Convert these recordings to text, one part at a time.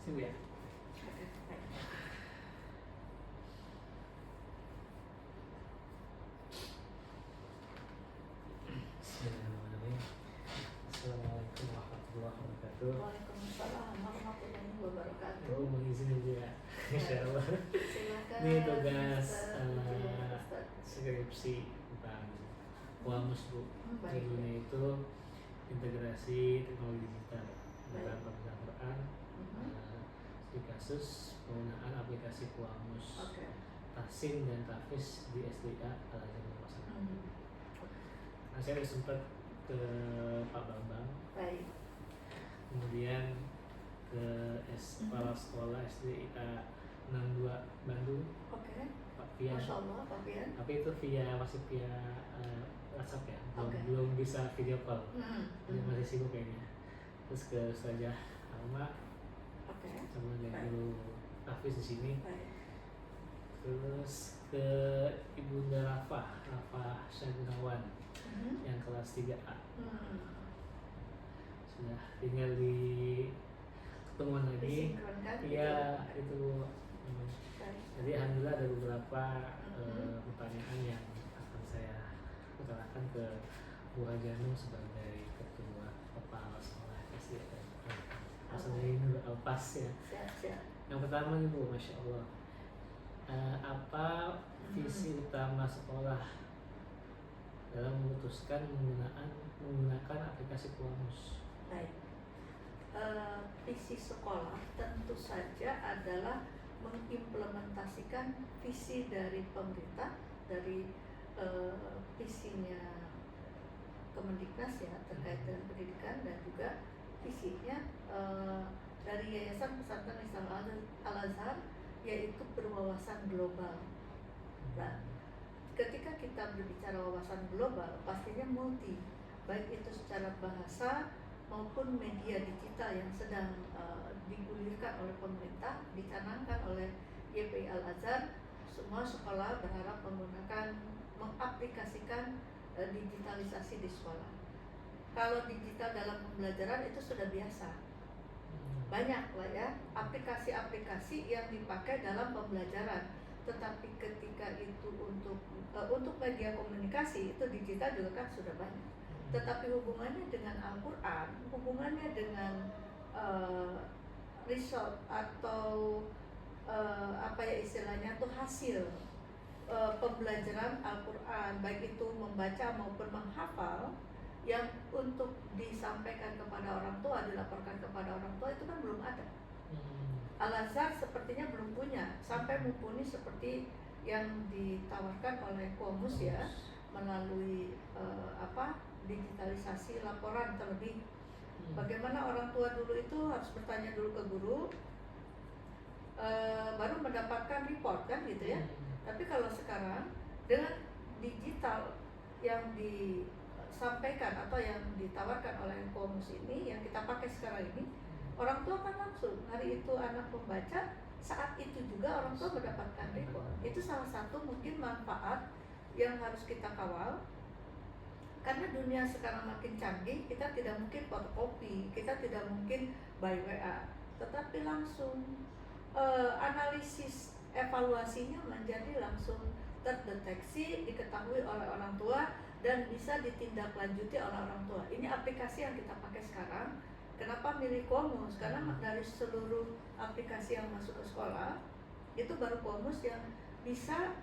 Ibu ya. Oke, baik. Bismillahirrahmanirrahim. Assalamualaikum warahmatullahi wabarakatuh. Waalaikumsalam warahmatullahi wabarakatuh. Ibu mengizinkan juga, insya Allah. Silakan. Ini tugas Ustaz. skripsi tentang Qamus Bu. Baik. Judulnya itu integrasi teknologi digital dalam pembacaan Quran. Di kasus penggunaan aplikasi Qamus, Oke. tahsin dan tahfiz di SDA Al-Azhar Masyarakat. Nah, saya udah sempat ke Pak Bambang, Baik. kemudian ke kepala sekolah SDA 62 Bandung, Oke. Pak Pian. Masya Allah, Pak Pian. Tapi itu masih via WhatsApp ya, Oke. belum bisa video call. Jadi Mhm. masih sibuk kayaknya. Terus ke Ustazah Alma, Oke. sama dari Baik. guru Hafiz di sini. Baik. Terus ke Ibunda Rafa Syagunawan yang kelas 3A. Sudah tinggal di ketemuan lagi. Disinkronkan. Iya, itu. Baik. Jadi alhamdulillah ada beberapa pertanyaan yang akan saya utarakan ke Bu Hajanum sebagai ketua kepala sekolah SDN. Maksudnya Nur Alpas ya. Siap. Yang pertama nih Bu, Masya Allah, apa visi utama sekolah dalam memutuskan menggunakan aplikasi Qamus? Baik. Visi sekolah tentu saja adalah mengimplementasikan visi dari pemerintah, dari visinya Kemendiknas ya terkait dengan pendidikan, dan juga visinya dari Yayasan Pesantren Islam Al-Azhar, yaitu berwawasan global. Nah, ketika kita berbicara wawasan global, pastinya multi, baik itu secara bahasa maupun media digital yang sedang digulirkan oleh pemerintah, dicanangkan oleh YPI Al-Azhar. Semua sekolah berharap mengaplikasikan digitalisasi di sekolah. Kalau digital dalam pembelajaran itu sudah biasa, banyak lah ya aplikasi-aplikasi yang dipakai dalam pembelajaran. Tetapi ketika itu untuk media komunikasi, itu digital juga kan sudah banyak. Tetapi hubungannya dengan Al-Quran, hubungannya dengan result atau apa ya istilahnya tuh hasil pembelajaran Al-Quran, baik itu membaca maupun menghafal, yang untuk disampaikan kepada orang tua, dilaporkan kepada orang tua, itu kan belum ada. Al-Azhar sepertinya belum punya sampai mumpuni seperti yang ditawarkan oleh Qamus ya, melalui digitalisasi laporan terlebih. Bagaimana orang tua dulu itu harus bertanya dulu ke guru, baru mendapatkan report kan gitu ya. Tapi kalau sekarang dengan digital yang disampaikan atau yang ditawarkan oleh Qamus ini, yang kita pakai sekarang ini, orang tua kan langsung hari itu anak membaca, saat itu juga orang tua mendapatkan report. Itu salah satu mungkin manfaat yang harus kita kawal. Karena dunia sekarang makin canggih, kita tidak mungkin fotokopi, kita tidak mungkin by WA, tetapi langsung analisis evaluasinya menjadi langsung terdeteksi, diketahui oleh orang tua, dan bisa ditindaklanjuti oleh orang tua. Ini aplikasi yang kita pakai sekarang. Kenapa milih Qamus? Karena dari seluruh aplikasi yang masuk ke sekolah, itu baru Qamus yang bisa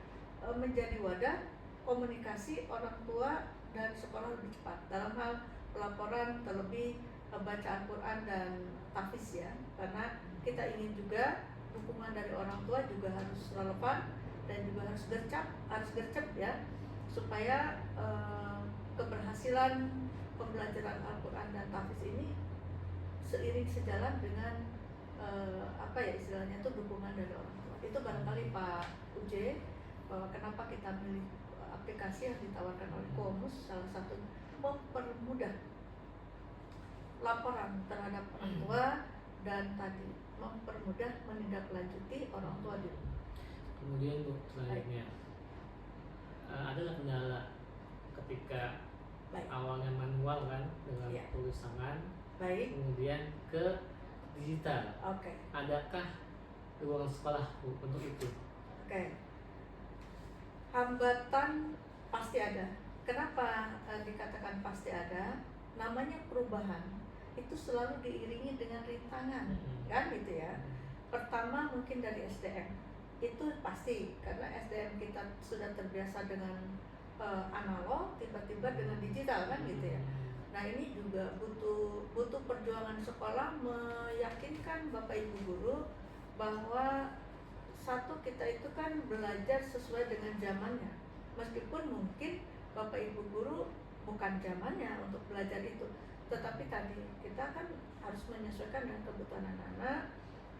menjadi wadah komunikasi orang tua dan sekolah lebih cepat dalam hal pelaporan, terlebih bacaan Quran dan tahfiz ya. Karena kita ingin juga dukungan dari orang tua juga harus relevan dan juga harus gercep ya, supaya keberhasilan pembelajaran Al-Quran dan tahfiz ini seiring sejalan dengan apa ya istilahnya itu dukungan dari orang tua. Itu barangkali Pak Uje, bahwa kenapa kita milih aplikasi yang ditawarkan oleh Qamus, salah satu mempermudah laporan terhadap orang tua, dan tadi mempermudah menindaklanjuti orang tua di rumah. Kemudian Bu, selanjutnya adalah kendala ketika awalnya manual kan dengan tulis tangan, kemudian ke digital. Oke. Adakah ruang sekolah Bu untuk itu? Oke. Hambatan pasti ada. Kenapa dikatakan pasti ada? Namanya perubahan itu selalu diiringi dengan rintangan, kan gitu ya. Pertama mungkin dari SDM, itu pasti karena SDM kita sudah terbiasa dengan analog, tiba-tiba dengan digital, kan gitu ya. Nah ini juga butuh perjuangan sekolah meyakinkan Bapak Ibu guru bahwa satu, kita itu kan belajar sesuai dengan zamannya, meskipun mungkin Bapak Ibu guru bukan zamannya untuk belajar itu, tetapi tadi kita kan harus menyesuaikan dengan kebutuhan anak-anak.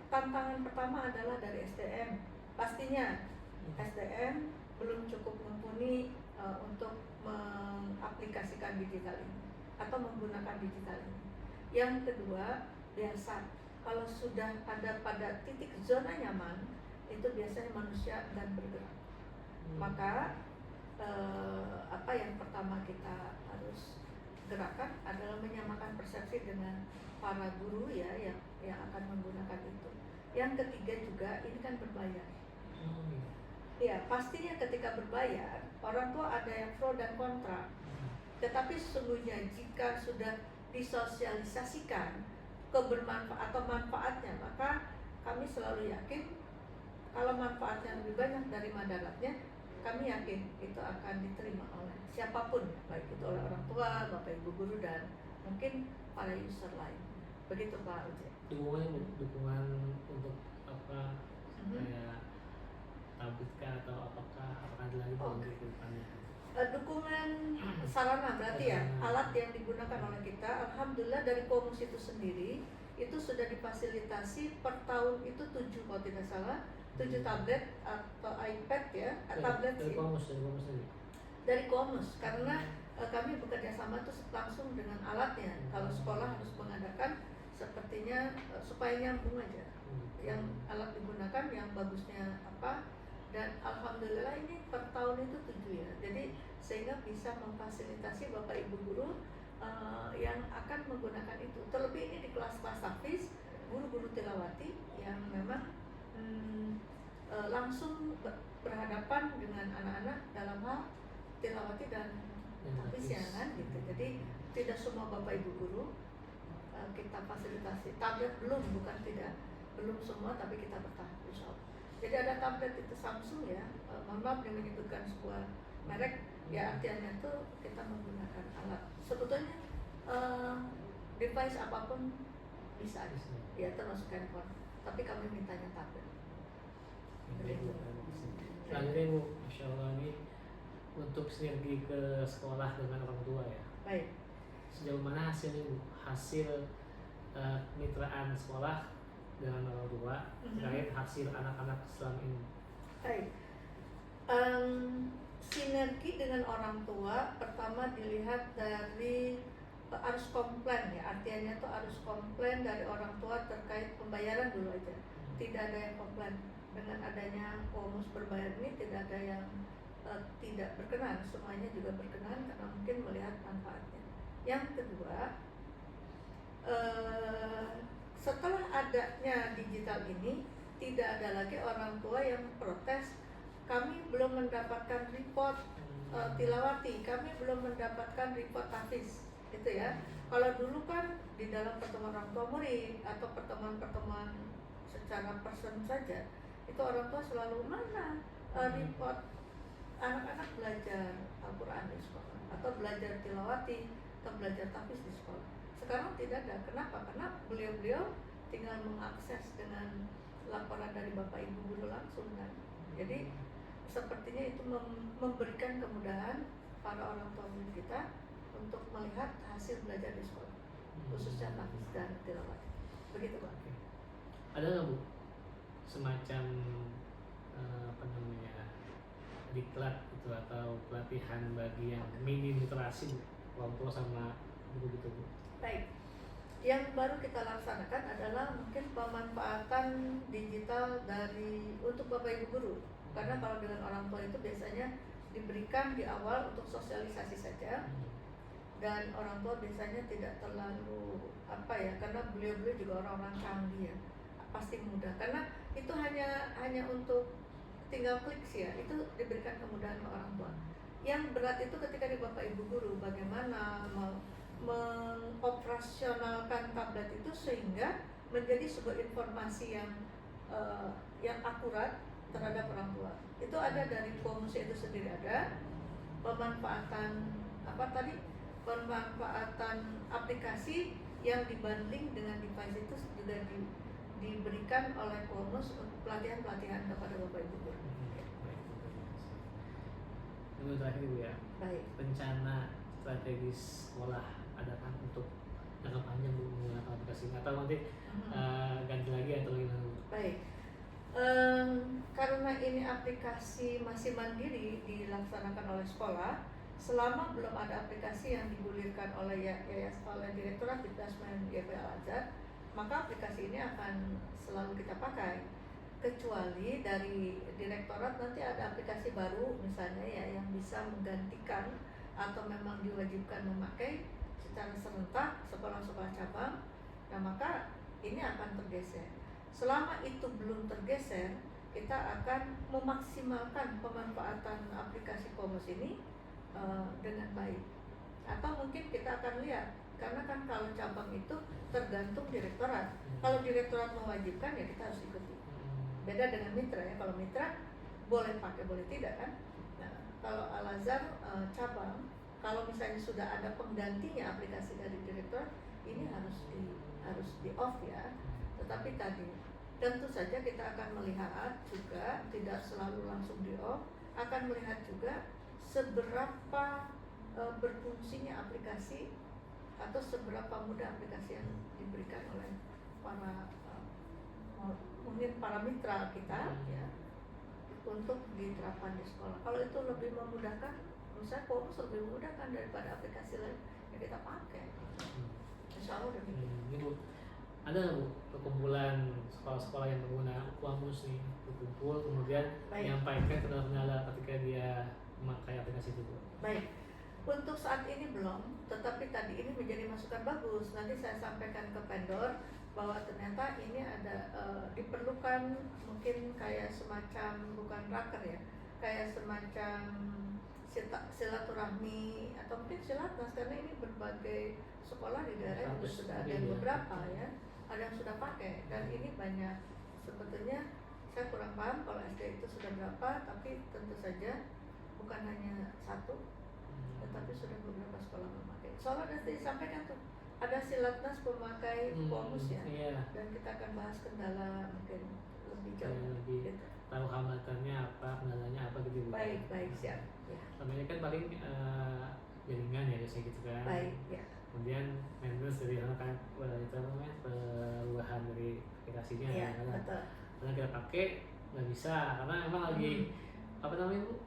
Tantangan pertama adalah dari SDM. Pastinya SDM belum cukup mumpuni untuk mengaplikasikan digital ini atau menggunakan digital ini. Yang kedua, biasa kalau sudah ada pada titik zona nyaman, itu biasanya manusia dan bergerak. Maka apa yang pertama kita harus gerakan adalah menyamakan persepsi dengan para guru ya yang akan menggunakan itu. Yang ketiga juga ini kan berbayar. Ya pastinya ketika berbayar orang tua ada yang pro dan kontra. Tetapi sesungguhnya jika sudah disosialisasikan kebermanfaat atau manfaatnya, maka kami selalu yakin kalau manfaatnya lebih banyak dari madaratnya, kami yakin itu akan diterima oleh siapapun, baik itu oleh orang tua, Bapak Ibu guru, dan mungkin para user lain. Begitu Pak Uji. Dukungan untuk apa kayak tablet atau apakah ada lagi untuk ke depannya? Dukungan sarana berarti ya, alat yang digunakan oleh kita. Alhamdulillah dari Komus itu sendiri itu sudah difasilitasi per tahun itu 7 kalau tidak salah, 7 tablet atau iPad ya, tablet dari Komus dari Komus karena kami bekerja sama tuh langsung dengan alatnya. Kalau sekolah harus mengadakan sepertinya supaya nyambung aja yang alat digunakan, yang bagusnya apa, dan alhamdulillah ini per tahun itu 7 ya, jadi sehingga bisa memfasilitasi Bapak Ibu guru yang akan menggunakan itu. Terlebih ini di kelas-kelas tahfiz, guru-guru tilawati yang memang langsung berhadapan dengan anak-anak dalam hal tilawati dan tahfiznya kan gitu. Jadi tidak semua Bapak Ibu guru kita fasilitasi. Tablet bukan tidak, belum semua, tapi kita bertahap insyaallah. Jadi ada tablet itu Samsung ya, mohon maaf yang menyebutkan sebuah merek ya, artinya itu kita menggunakan alat. Sebetulnya device apapun bisa ya, termasuk handphone, tapi kami mintanya tablet. Selanjutnya Bu, Masya Allah, ini untuk sinergi ke sekolah dengan orang tua ya. Baik. Sejauh mana hasilnya Bu? Hasil kemitraan sekolah dengan orang tua terkait hasil anak-anak selama ini. Baik. Sinergi dengan orang tua pertama dilihat dari harus komplain ya, artinya itu harus komplain dari orang tua terkait pembayaran dulu aja. Tidak ada yang komplain dengan adanya Komus berbayar ini, tidak ada yang tidak berkenan, semuanya juga berkenan karena mungkin melihat manfaatnya. Yang kedua, setelah adanya digital ini, tidak ada lagi orang tua yang protes, kami belum mendapatkan report tilawati, kami belum mendapatkan report tahfiz, gitu ya. Kalau dulu kan di dalam pertemuan orang tua murid atau pertemuan-pertemuan secara person saja, itu orang tua selalu mana report anak-anak belajar Al-Quran di sekolah, atau belajar tilawati, atau belajar tahfiz di sekolah. Sekarang tidak ada. Kenapa? Karena beliau-beliau tinggal mengakses dengan laporan dari Bapak Ibu guru langsung kan. Jadi sepertinya itu memberikan kemudahan para orang tua murid kita untuk melihat hasil belajar di sekolah, khususnya tahfiz dan tilawati. Begitu Pak. Ada nggak Bu semacam apa namanya diklat itu atau pelatihan bagi yang minim literasi Bu, orang tua sama guru gitu Bu? Baik. Yang baru kita laksanakan adalah mungkin pemanfaatan digital untuk Bapak Ibu guru. Karena kalau dengan orang tua itu biasanya diberikan di awal untuk sosialisasi saja. dan orang tua biasanya tidak terlalu apa ya, karena beliau-beliau juga orang-orang canggih ya, pasti mudah karena itu hanya untuk tinggal klik sih ya, itu diberikan kemudahan ke orang tua. Yang berat itu ketika di bapak ibu guru bagaimana mengoperasionalkan tablet itu sehingga menjadi sebuah informasi yang akurat terhadap orang tua. Itu ada dari Komus itu sendiri, ada pemanfaatan pemanfaatan aplikasi yang dibundling dengan device itu juga diberikan oleh Komus untuk pelatihan-pelatihan kepada bapak ibu guru. Yang terakhir Bu ya, Baik. rencana strategis sekolah ada kan untuk jangka panjang Bu menggunakan aplikasi ini, atau nanti ganti lagi atau gimana Bu? Baik. Karena ini aplikasi masih mandiri dilaksanakan oleh sekolah, selama belum ada aplikasi yang digulirkan oleh oleh Direktorat Dikdasmen YP Al-Azhar, maka aplikasi ini akan selalu kita pakai. Kecuali dari direktorat nanti ada aplikasi baru misalnya ya yang bisa menggantikan atau memang diwajibkan memakai secara serentak sekolah-sekolah cabang, nah maka ini akan tergeser. Selama itu belum tergeser, kita akan memaksimalkan pemanfaatan aplikasi Komus ini dengan baik. Atau mungkin kita akan lihat, karena kan kalau cabang itu tergantung direktorat. Kalau direktorat mewajibkan ya kita harus ikuti. Beda dengan mitra ya, kalau mitra boleh pakai boleh tidak kan. Nah, kalau Al-Azhar cabang, kalau misalnya sudah ada penggantinya aplikasi dari direktorat, ini harus di off ya. Tetapi tadi tentu saja kita akan melihat juga, tidak selalu langsung di off, akan melihat juga seberapa berfungsinya aplikasi atau seberapa mudah aplikasi yang diberikan oleh mungkin para mitra kita ya untuk diterapkan di sekolah. Kalau itu lebih memudahkan, menurut saya Komus lebih memudahkan daripada aplikasi lain yang kita pakai. Insya Allah demikian. Ini Bu, ada nggak Bu perkumpulan sekolah-sekolah yang pengguna Komus nih berkumpul kemudian menyampaikan kendala-kendala ketika dia memakai aplikasi itu Bu? Baik. Untuk saat ini belum, tetapi tadi ini menjadi masukan bagus. Nanti saya sampaikan ke vendor bahwa ternyata ini ada diperlukan mungkin kayak semacam, bukan raker ya, kayak semacam silaturahmi atau mungkin silatnas, karena ini berbagai sekolah di daerah juga sudah ada beberapa ya, ada yang sudah pakai dan ini banyak. Sebetulnya saya kurang paham kalau SD itu sudah berapa, tapi tentu saja bukan hanya satu, tetapi sudah beberapa sekolah memakai. Soalnya nanti disampaikan tuh ada silatnas pemakai Komus ya, dan kita akan bahas kendala mungkin lebih jauh, lebih gitu. Tahu hambatannya apa, kendalanya apa gitu. Baik siap. Ya. Namanya kan paling jaringan ya biasanya gitu kan. Baik ya. Kemudian maintenance dari kan itu namanya perubahan dari aplikasinya ya, kan. Betul. Karena kita pakai nggak bisa karena emang lagi apa namanya Bu?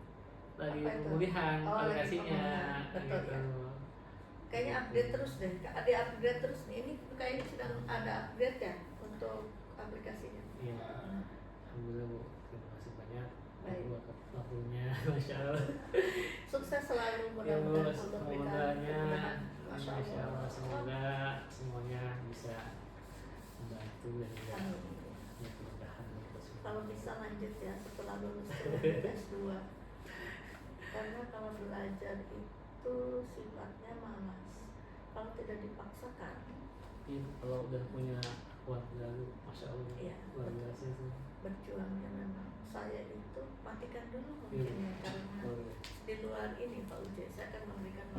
Lagi pemulihan aplikasinya. Betul gitu. ya. Kayaknya update terus deh, ada upgrade terus nih. Ini kayaknya sedang ada upgrade ya untuk aplikasinya. Iya. Alhamdulillah Bu, terima kasih banyak. Baik. Waktunya, masya Allah. Sukses selalu mudah-mudahan untuk Masya Allah. Semoga semuanya bisa membantu dan juga mudah-mudahan. Kalau bisa lanjut ya setelah lulus S2. Karena kalau belajar itu sifatnya malas. Kalau tidak dipaksakan. Iya, kalau udah punya keluarga, masya Allah, iya, luar biasa itu. Berjuangnya memang. Saya itu matikan dulu mungkin ya, karena di luar ini Pak Uje saya akan memberikan